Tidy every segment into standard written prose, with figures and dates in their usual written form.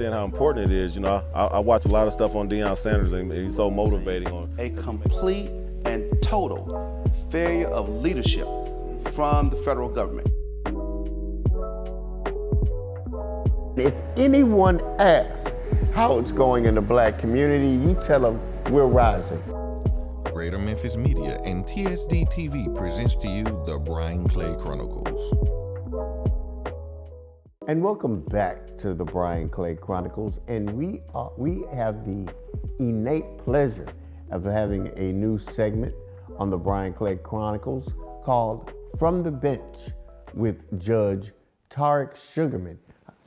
understand how important it is. You know, I watch a lot of stuff on Deion Sanders, and he's so motivating. A complete and total failure of leadership from the federal government. If anyone asks how it's going in the black community, you tell them we're rising. Greater Memphis Media and TSD TV presents to you the Brian Clay Chronicles. And welcome back to the Brian Clay Chronicles. And we have the innate pleasure of having a new segment on the Brian Clay Chronicles called From the Bench with Judge Tarik Sugarmon.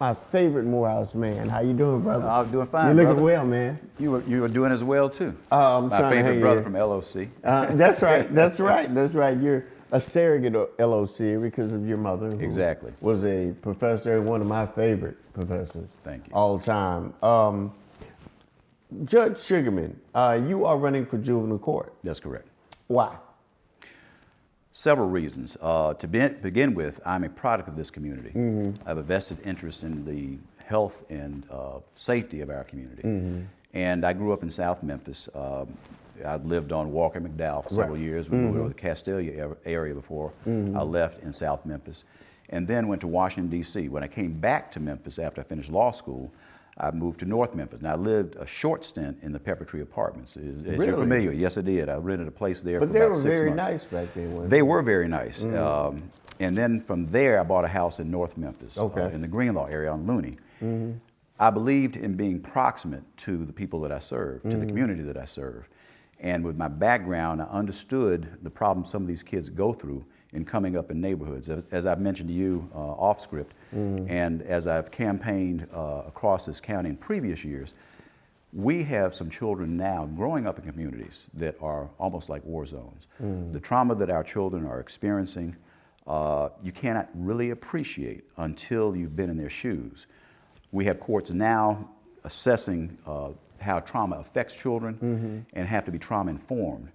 My favorite Morehouse man. How you doing, brother? I'm doing fine, You're looking brother. well, man. You are doing as well too. I'm My trying to favorite hang brother in. from LOC. That's right. That's right. That's right. You're a surrogate of LOC because of your mother, who Exactly. was a professor, one of my favorite professors. Thank you. All time. Judge Sugarmon, you are running for juvenile court. That's correct. Why? Several reasons. To begin with, I'm a product of this community. Mm-hmm. I have a vested interest in the health and safety of our community. Mm-hmm. And I grew up in South Memphis. I lived on Walker McDowell for several years. We moved over to the Castelia area before I left in South Memphis. And then went to Washington, D.C. When I came back to Memphis after I finished law school, I moved to North Memphis. Now, I lived a short stint in the Pepper Tree Apartments. As Really? you're familiar, yes, I did. I rented a place there But for they about were 6 very months. nice back then, weren't They were very nice. And then from there, I bought a house in North Memphis, Okay. in the Greenlaw area on Looney. I believed in being proximate to the people that I serve, to the community that I serve. And with my background, I understood the problems some of these kids go through in coming up in neighborhoods. As I've mentioned to you off script, and as I've campaigned across this county in previous years, we have some children now growing up in communities that are almost like war zones. The trauma that our children are experiencing, you cannot really appreciate until you've been in their shoes. We have courts now assessing how trauma affects children and have to be trauma informed.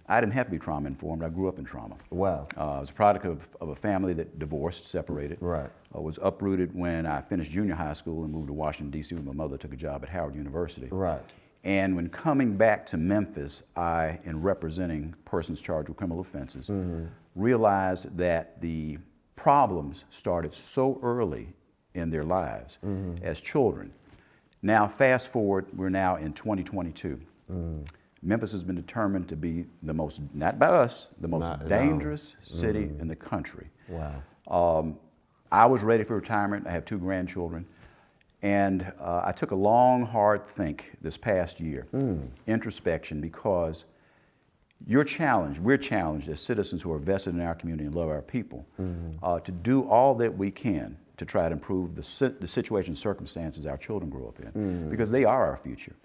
I didn't have to be trauma informed. I grew up in trauma. Wow. I was a product of a family that divorced, separated. Right. I was uprooted when I finished junior high school and moved to Washington, D.C. when my mother took a job at Howard University. Right. And when coming back to Memphis, I, in representing persons charged with criminal offenses, realized that the problems started so early in their lives as children. Now, fast forward, we're now in 2022. Memphis has been determined to be the most, not by us, the most dangerous city in the country. Wow. I was ready for retirement. I have 2 grandchildren. And I took a long, hard think this past year, introspection, because we're challenged as citizens who are vested in our community and love our people, to do all that we can to try to improve the situation and circumstances our children grow up in, because they are our future.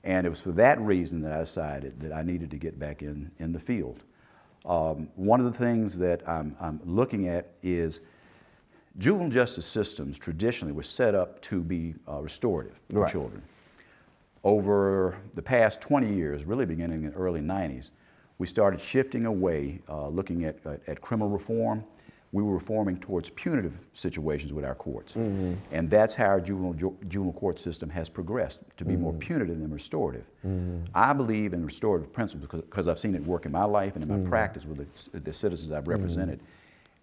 And it was for that reason that I decided that I needed to get back in the field. One of the things that I'm looking at is juvenile justice systems traditionally were set up to be restorative for children. Over the past 20 years, really beginning in the early 90s, we started shifting away, looking at criminal reform. We were reforming towards punitive situations with our courts. And that's how our juvenile court system has progressed, to be more punitive than restorative. I believe in restorative principles because I've seen it work in my life and in my practice with the citizens I've represented.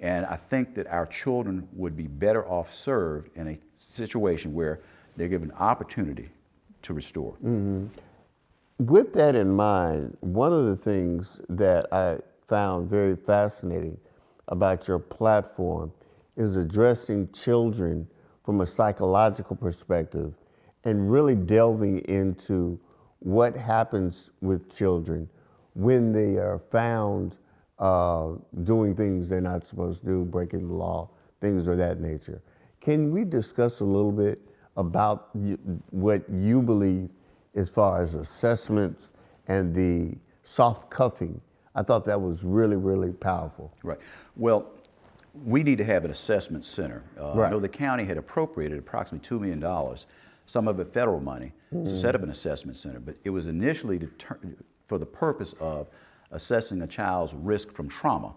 And I think that our children would be better off served in a situation where they're given opportunity to restore. With that in mind, one of the things that I found very fascinating about your platform is addressing children from a psychological perspective and really delving into what happens with children when they are found doing things they're not supposed to do, breaking the law, things of that nature. Can we discuss a little bit about what you believe as far as assessments and the soft cuffing? I thought that was really, really powerful. Right. Well, we need to have an assessment center. I know the county had appropriated approximately $2 million, some of it federal money, to set up an assessment center. But it was initially for the purpose of assessing a child's risk from trauma,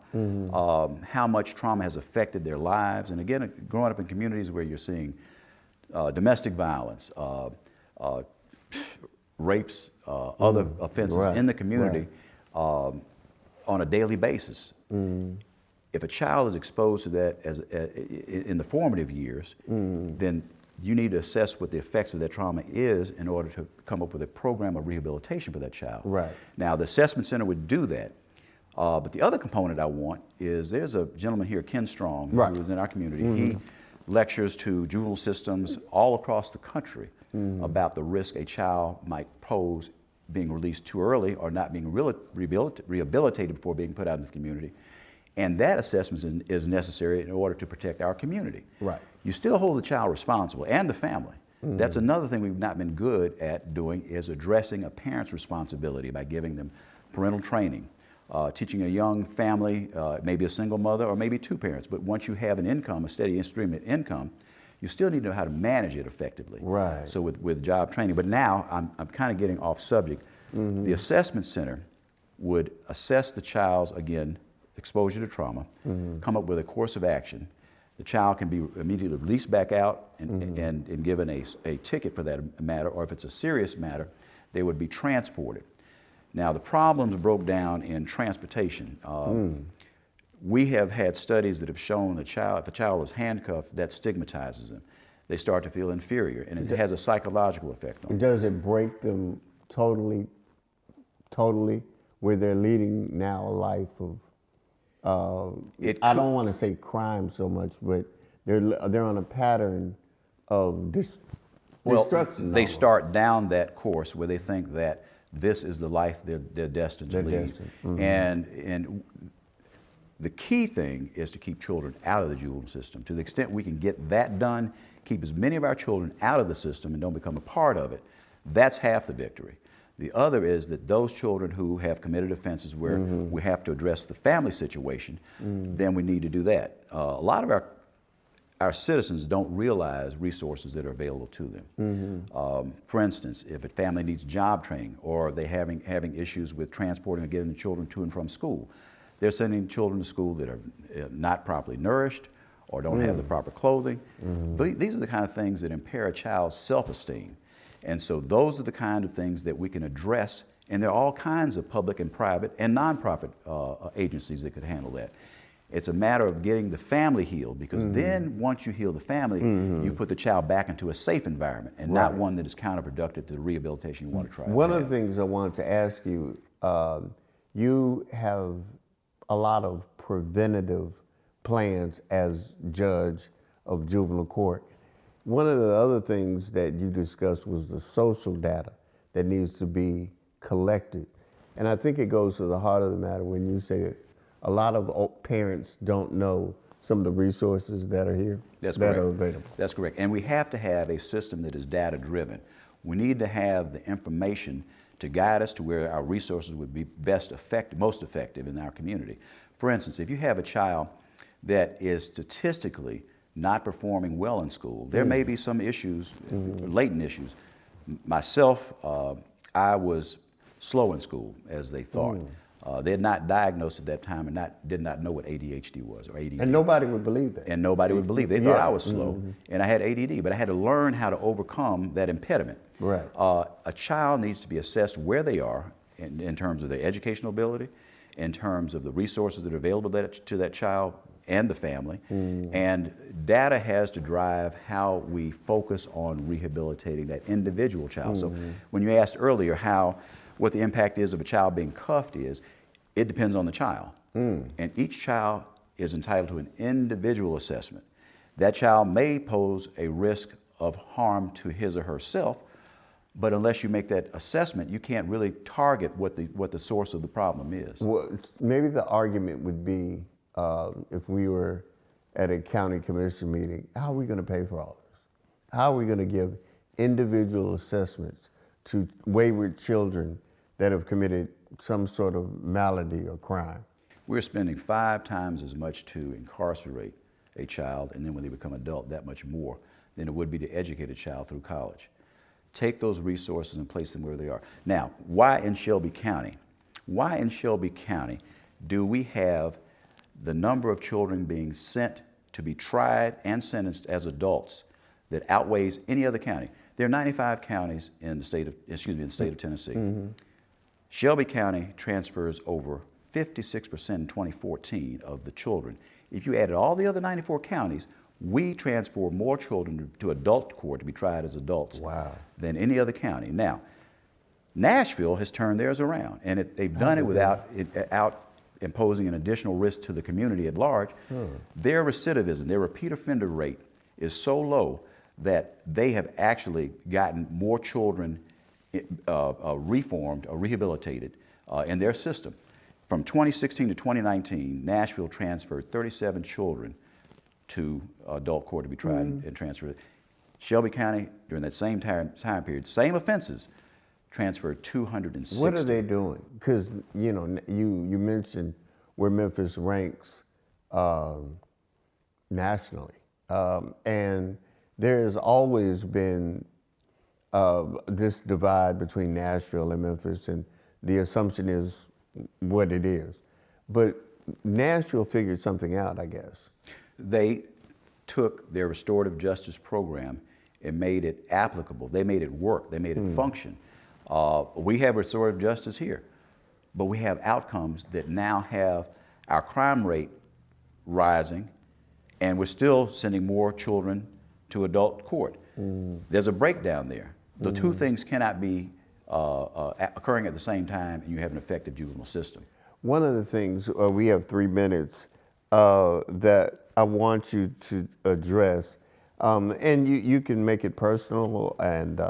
how much trauma has affected their lives. And again, growing up in communities where you're seeing domestic violence, rapes, other offenses Right, in the community on a daily basis. If a child is exposed to that in the formative years, then you need to assess what the effects of that trauma is in order to come up with a program of rehabilitation for that child. Right. Now, the assessment center would do that. But the other component I want is there's a gentleman here, Ken Strong, Right. who is in our community. He lectures to juvenile systems all across the country about the risk a child might pose being released too early or not being rehabilitated before being put out into the community. And that assessment is necessary in order to protect our community. Right. You still hold the child responsible and the family. That's another thing we've not been good at doing, is addressing a parent's responsibility by giving them parental training, teaching a young family, maybe a single mother or maybe two parents, but once you have an income, a steady stream of income, you still need to know how to manage it effectively. Right. So with job training, but now I'm kind of getting off subject. The assessment center would assess the child's, again, exposure to trauma, come up with a course of action. The child can be immediately released back out and given a ticket for that matter, or if it's a serious matter, they would be transported. Now, the problems broke down in transportation. We have had studies that have shown if a child is handcuffed, that stigmatizes them. They start to feel inferior, and it has a psychological effect on them. Does it break them totally, where they're leading now a life of, I don't want to say crime so much, but they're on a pattern of destruction. They start down that course where they think that this is the life they're destined to lead. And the key thing is to keep children out of the juvenile system. To the extent we can get that done, keep as many of our children out of the system and don't become a part of it, that's half the victory. The other is that those children who have committed offenses where we have to address the family situation, then we need to do that. A lot of our citizens don't realize resources that are available to them. For instance, if a family needs job training or they're having issues with transporting or getting the children to and from school, they're sending children to school that are not properly nourished or don't have the proper clothing. But these are the kind of things that impair a child's self-esteem. And so those are the kind of things that we can address, and there are all kinds of public and private and nonprofit agencies that could handle that. It's a matter of getting the family healed, because then once you heal the family, you put the child back into a safe environment and not one that is counterproductive to the rehabilitation you want to try. One of the things I wanted to ask you, you have a lot of preventative plans as judge of juvenile court. One of the other things that you discussed was the social data that needs to be collected. And I think it goes to the heart of the matter when you say a lot of parents don't know some of the resources that are here, that are available. That's correct. And we have to have a system that is data driven. We need to have the information to guide us to where our resources would be most effective in our community. For instance, if you have a child that is statistically not performing well in school, there may be some issues, latent issues. Myself, I was slow in school, as they thought. They had not diagnosed at that time and did not know what ADHD was or ADD. And nobody would believe that. And nobody would believe. They thought I was slow, and I had ADD, but I had to learn how to overcome that impediment. Right. A child needs to be assessed where they are in terms of their educational ability, in terms of the resources that are available to that child and the family. And data has to drive how we focus on rehabilitating that individual child. So when you asked earlier what the impact is of a child being cuffed it depends on the child. And each child is entitled to an individual assessment. That child may pose a risk of harm to his or herself, but unless you make that assessment, you can't really target what the source of the problem is. Well, maybe the argument would be, if we were at a county commission meeting, how are we going to pay for all this? How are we going to give individual assessments to wayward children that have committed some sort of malady or crime? We're spending 5 times as much to incarcerate a child, and then when they become adult, that much more than it would be to educate a child through college. Take those resources and place them where they are. Now, why in Shelby County? Why in Shelby County do we have the number of children being sent to be tried and sentenced as adults that outweighs any other county. There are 95 counties in the state of Tennessee. Shelby County transfers over 56% in 2014 of the children. If you added all the other 94 counties, we transfer more children to adult court to be tried as adults than any other county. Now, Nashville has turned theirs around, and they've done it without imposing an additional risk to the community at large. Their recidivism, their repeat offender rate is so low that they have actually gotten more children reformed or rehabilitated in their system. From 2016 to 2019, Nashville transferred 37 children to adult court to be tried and transferred. Shelby County, during that same time period, same offenses, transferred 260. What are they doing? Because you mentioned where Memphis ranks nationally, and there has always been this divide between Nashville and Memphis, and the assumption is what it is. But Nashville figured something out, I guess. They took their restorative justice program and made it applicable. They made it work. They made it function. We have restorative justice here, but we have outcomes that now have our crime rate rising, and we're still sending more children to adult court. There's a breakdown there. The two things cannot be occurring at the same time, and you have an effective juvenile system. One of the things, we have 3 minutes, that I want you to address, and you can make it personal and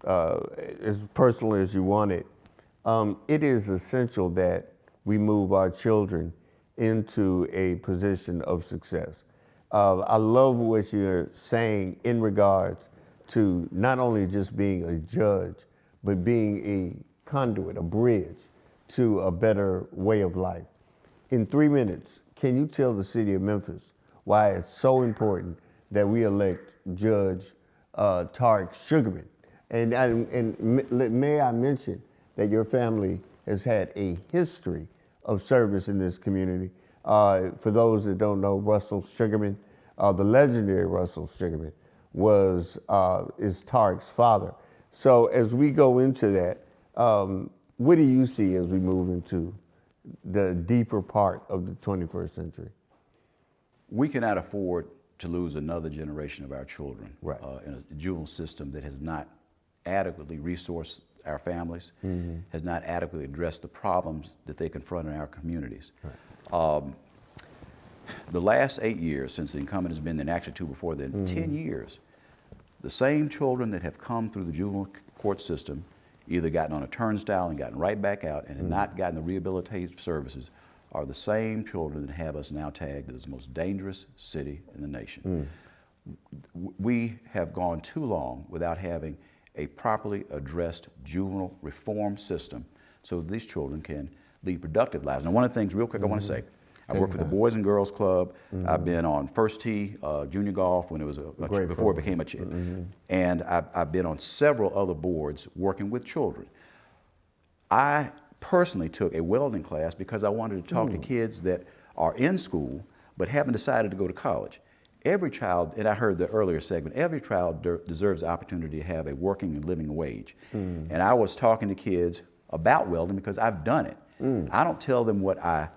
as personal as you want it. It is essential that we move our children into a position of success. I love what you're saying in regards to not only just being a judge, but being a conduit, a bridge to a better way of life. In 3 minutes, can you tell the city of Memphis why it's so important that we elect Judge Tarik Sugarmon? And may I mention that your family has had a history of service in this community. For those that don't know, Russell Sugarmon, the legendary Russell Sugarmon, is Tarik's father. So as we go into that, what do you see as we move into the deeper part of the 21st century? We cannot afford to lose another generation of our children Right. In a juvenile system that has not adequately resourced our families, has not adequately addressed the problems that they confront in our communities. Right. The last 8 years since the incumbent has been there, and actually 2 before then, 10 years, the same children that have come through the juvenile court system either gotten on a turnstile and gotten right back out and have not gotten the rehabilitative services are the same children that have us now tagged as the most dangerous city in the nation. We have gone too long without having a properly addressed juvenile reform system so that these children can lead productive lives. Now, one of the things real quick I want to say, I work with the Boys and Girls Club. I've been on First Tee Junior Golf when it was before it became a and I've been on several other boards working with children. I personally took a welding class because I wanted to talk to kids that are in school but haven't decided to go to college. Every child, and I heard the earlier segment, every child deserves the opportunity to have a working and living wage. And I was talking to kids about welding because I've done it. I don't tell them what I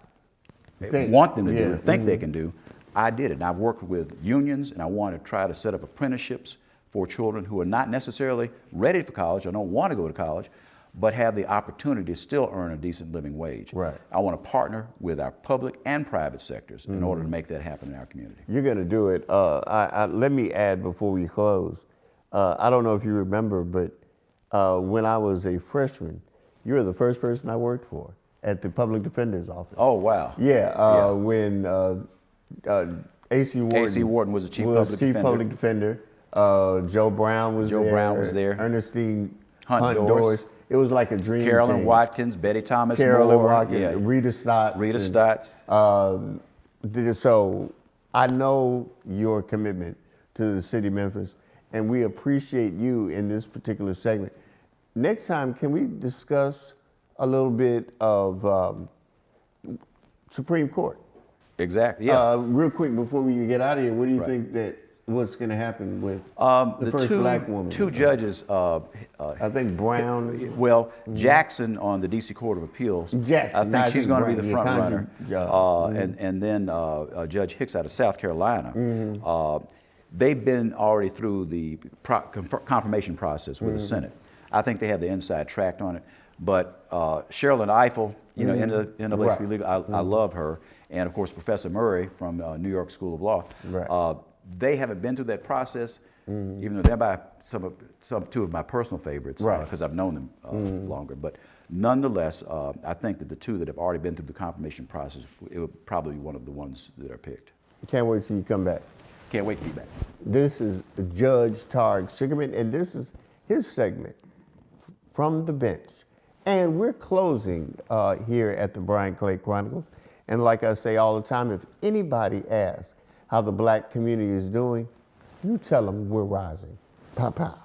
want them to do, think they can do. I did it. And I've worked with unions, and I want to try to set up apprenticeships for children who are not necessarily ready for college or don't want to go to college, but have the opportunity to still earn a decent living wage. Right. I want to partner with our public and private sectors in order to make that happen in our community. You're going to do it. Let me add before we close. I don't know if you remember, but when I was a freshman, you were the first person I worked for at the public defender's office. Oh, wow. Yeah, when A.C. Wharton was the chief public defender. Joe Brown was there. Ernestine Hunt Doris. It was like a dream Carolyn team. Watkins, Betty Thomas Carolyn Moore. Watkins, Rita Stotts. Rita Stotts. So I know your commitment to the city of Memphis, and we appreciate you in this particular segment. Next time, can we discuss a little bit of Supreme Court? Exactly, yeah. Real quick before we get out of here, what do you think that what's going to happen with the first black woman? Two judges. I think Brown. Well, Jackson on the D.C. Court of Appeals. Jackson, I think she's going to be the front runner. Mm-hmm. And then Judge Hicks out of South Carolina. Mm-hmm. They've been already through the confirmation process with the Senate. I think they have the inside track on it. But Sherilyn Ifill, you know, NAACP legal, I love her. And of course, Professor Murray from New York School of Law. Right. They haven't been through that process, even though they're by two of my personal favorites, because I've known them longer. But nonetheless, I think that the two that have already been through the confirmation process, it would probably be one of the ones that are picked. Can't wait till you come back. Can't wait to be back. This is Judge Tarik Sugarmon, and this is his segment, From the Bench. And we're closing here at the Brian Clay Chronicles. And like I say all the time, if anybody asks how the black community is doing, you tell them we're rising. Pow, pow.